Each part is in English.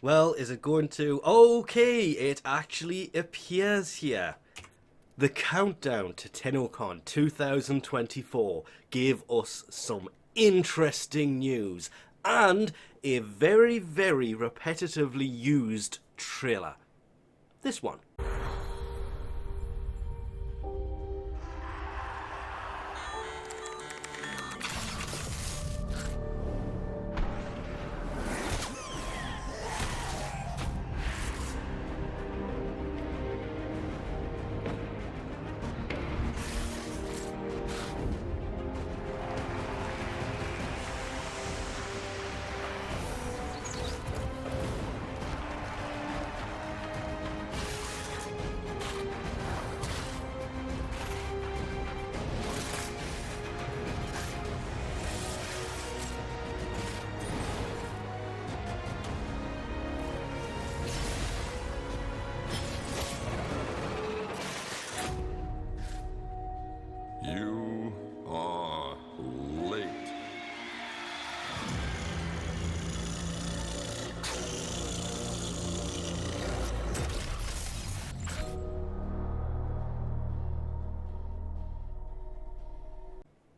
Well, is it going to... Okay, it actually appears here. The countdown to Tennocon 2024 gave us some interesting news and a very, very repetitively used trailer. This one. You are late.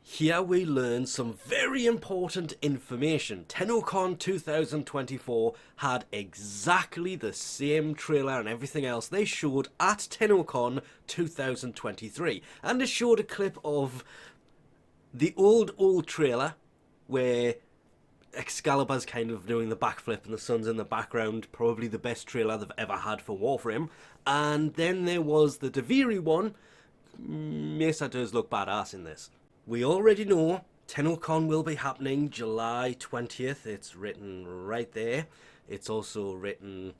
Here we learn some very important information. Tennocon 2024 had exactly the same trailer and everything else they showed at Tennocon 2023. And it showed a clip of the old trailer where Excalibur's kind of doing the backflip and the sun's in the background, probably the best trailer they've ever had for Warframe. And then there was the Deviri one. Mesa does look badass in this. We already know Tennocon will be happening July 20th. It's written right there. It's also written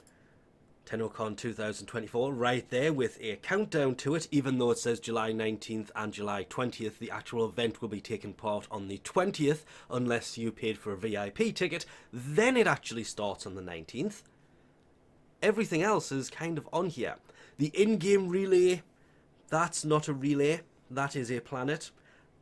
Tennocon 2024 right there with a countdown to it, even though it says July 19th and July 20th. The actual event will be taking part on the 20th, unless you paid for a VIP ticket. Then it actually starts on the 19th. Everything else is kind of on here. The in-game relay, that's not a relay, that is a planet.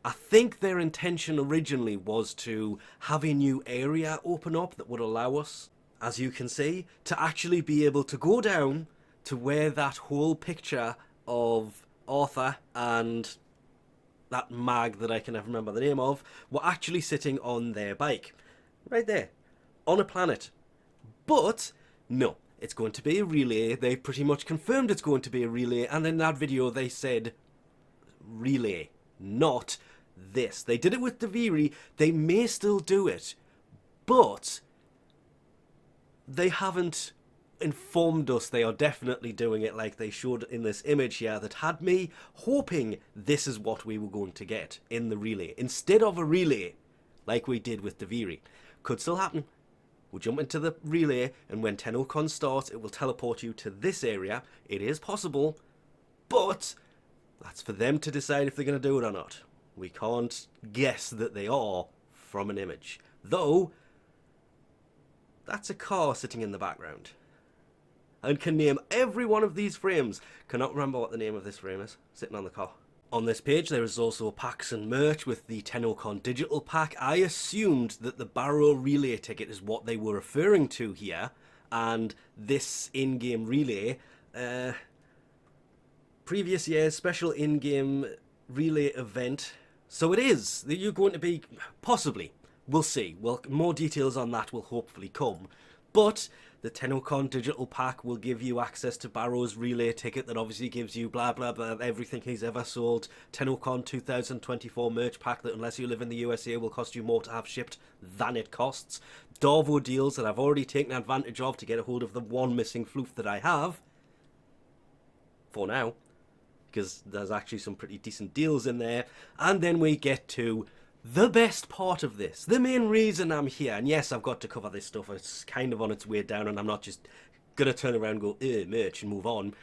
I think their intention originally was to have a new area open up that would allow us, as you can see, to actually be able to go down to where that whole picture of Arthur and that mag that I can never remember the name of were actually sitting on their bike. Right there. On a planet. But, no. It's going to be a relay. They pretty much confirmed it's going to be a relay, and in that video they said relay, not this. They did it with Deviri. They may still do it, but they haven't informed us they are definitely doing it like they showed in this image here that had me hoping this is what we were going to get in the relay. Instead of a relay, like we did with Deviri. Could still happen. We'll jump into the relay, and when Tennocon starts, it will teleport you to this area. It is possible, but that's for them to decide if they're going to do it or not. We can't guess that they are from an image. Though, that's a car sitting in the background. And can name every one of these frames. Cannot remember what the name of this frame is. Sitting on the car. On this page there is also packs and merch with the Tennocon digital pack. I assumed that the Barrow relay ticket is what they were referring to here. And this in-game relay, previous year's special in-game relay event. So it is. You're going to be, possibly, we'll see. Well, more details on that will hopefully come. But the Tennocon digital pack will give you access to Barrow's relay ticket that obviously gives you blah blah blah everything he's ever sold. Tennocon 2024 merch pack that unless you live in the USA will cost you more to have shipped than it costs. Darvo deals that I've already taken advantage of to get a hold of the one missing floof that I have. For now. Because there's actually some pretty decent deals in there. And then we get to the best part of this. The main reason I'm here. And yes, I've got to cover this stuff. It's kind of on its way down and I'm not just going to turn around and go, merch and move on.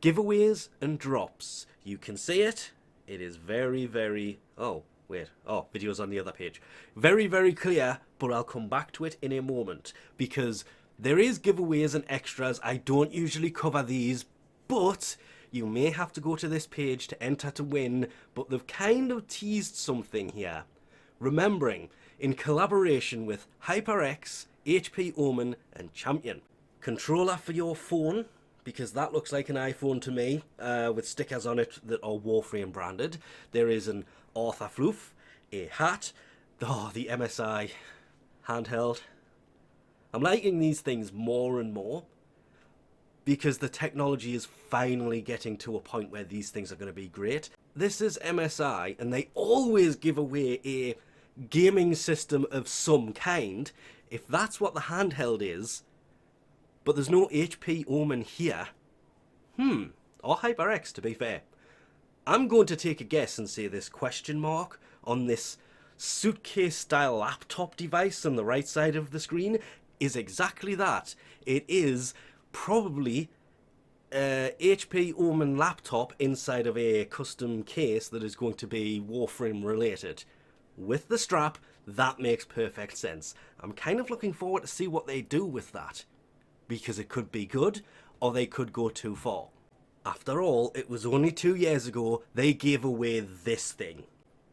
Giveaways and drops. You can see it. It is very, very... Oh, wait. Oh, video's on the other page. Very, very clear, but I'll come back to it in a moment. Because there is giveaways and extras. I don't usually cover these, but... you may have to go to this page to enter to win, but they've kind of teased something here. Remembering, in collaboration with HyperX, HP Omen, and Champion. Controller for your phone, because that looks like an iPhone to me, with stickers on it that are Warframe branded. There is an Arthur Floof, a hat, the MSI handheld. I'm liking these things more and more, because the technology is finally getting to a point where these things are going to be great. This is MSI, and they always give away a gaming system of some kind. If that's what the handheld is, but there's no HP Omen here, or HyperX to be fair. I'm going to take a guess and say this question mark on this suitcase-style laptop device on the right side of the screen is exactly that. It is probably HP Omen laptop inside of a custom case that is going to be Warframe related. With the strap, that makes perfect sense. I'm kind of looking forward to see what they do with that, because it could be good, or they could go too far. After all, it was only 2 years ago they gave away this thing.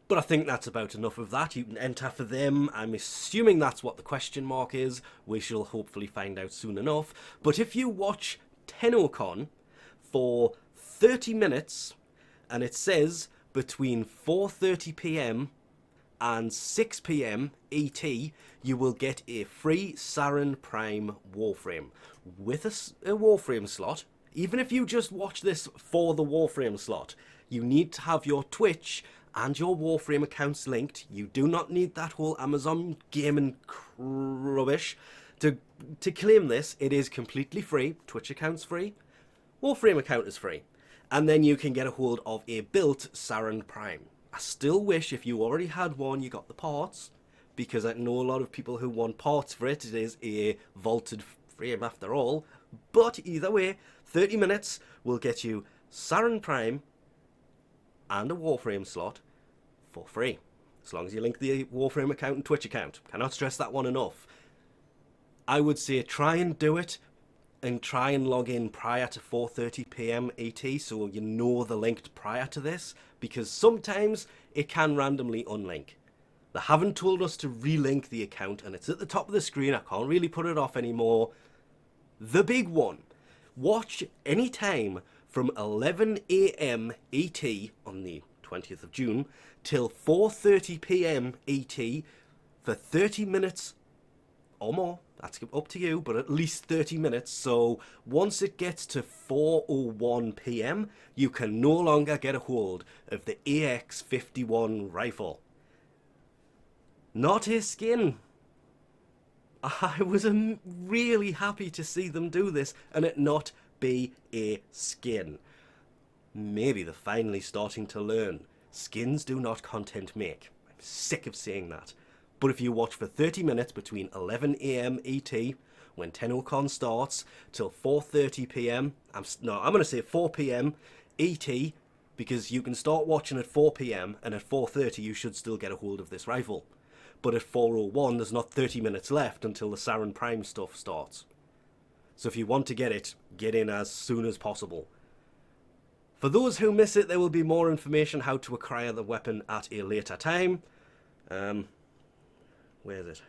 But I think that's about enough of that. You can enter for them. I'm assuming that's what the question mark is. We shall hopefully find out soon enough. But if you watch Tennocon for 30 minutes, and it says between 4:30 PM and 6 PM ET, you will get a free Saryn Prime Warframe with a Warframe slot. Even if you just watch this for the Warframe slot, you need to have your Twitch and your Warframe accounts linked. You do not need that whole Amazon gaming rubbish to claim this. It is completely free. Twitch account's free. Warframe account is free. And then you can get a hold of a built Saryn Prime. I still wish if you already had one, you got the parts, because I know a lot of people who want parts for it. It is a vaulted frame after all. But either way, 30 minutes will get you Saryn Prime and a Warframe slot for free, as long as you link the Warframe account and Twitch account. Cannot stress that one enough. I would say try and do it, and try and log in prior to 4:30 PM ET, so you know the linked prior to this, because sometimes it can randomly unlink. They haven't told us to relink the account, and it's at the top of the screen. I can't really put it off anymore. The big one. Watch any time from 11 AM ET on the 20th of June till 4:30 PM ET for 30 minutes or more. That's up to you, but at least 30 minutes. So once it gets to 4:01 PM, you can no longer get a hold of the AX-51 rifle. Not a skin. I was really happy to see them do this and it not be a skin. Maybe they're finally starting to learn. Skins do not content make. I'm sick of saying that. But if you watch for 30 minutes between 11 AM ET, when Tennocon starts, till 4:30 PM, I'm going to say 4 PM ET, because you can start watching at 4 PM, and at 4:30 you should still get a hold of this rifle. But at 4:01 there's not 30 minutes left until the Saryn Prime stuff starts. So if you want to get it, get in as soon as possible. For those who miss it, there will be more information how to acquire the weapon at a later time. Where is it?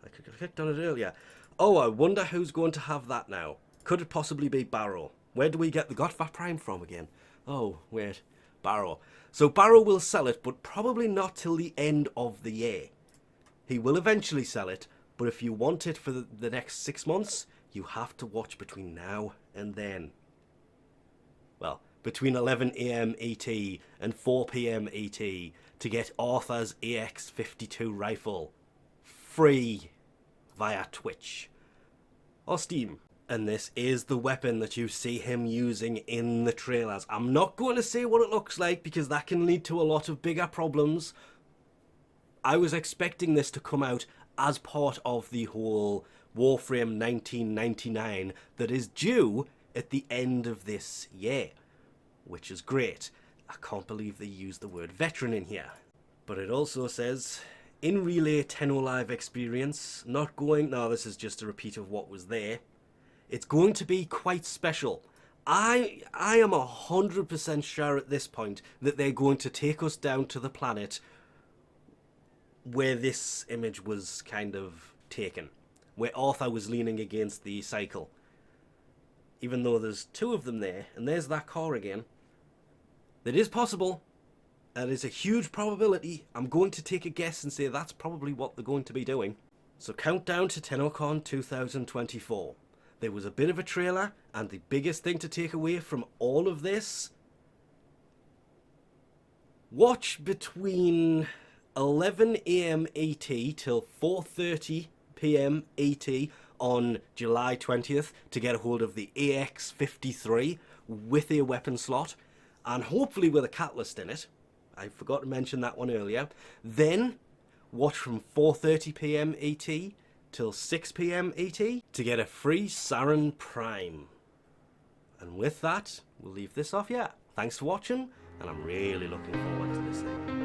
I clicked on it earlier. Oh, I wonder who's going to have that now. Could it possibly be Barrow? Where do we get the Godfrey Prime from again? Oh, wait. Barrow. So Barrow will sell it, but probably not till the end of the year. He will eventually sell it, but if you want it for the next 6 months, you have to watch between now and then. Well, between 11 AM ET and 4 PM ET to get Arthur's AX-52 rifle free via Twitch or Steam. And this is the weapon that you see him using in the trailers. I'm not going to say what it looks like because that can lead to a lot of bigger problems. I was expecting this to come out as part of the whole Warframe 1999 that is due at the end of this year, which is great. I can't believe they used the word veteran in here. But it also says, in Relay TennoLive experience, not going... No, this is just a repeat of what was there. It's going to be quite special. I am 100% sure at this point that they're going to take us down to the planet where this image was kind of taken. where Arthur was leaning against the cycle. Even though there's two of them there, and there's that car again. It is possible. That is a huge probability. I'm going to take a guess and say that's probably what they're going to be doing. So countdown to Tennocon 2024. There was a bit of a trailer, and the biggest thing to take away from all of this, watch between 11 AM ET till 4:30 PM ET on July 20th to get a hold of the AX-53 with a weapon slot, and hopefully with a catalyst in it. I forgot to mention that one earlier. Then watch from 4:30 PM ET till 6 PM ET to get a free Saryn Prime. And with that, we'll leave this off here. Thanks for watching, and I'm really looking forward to this thing.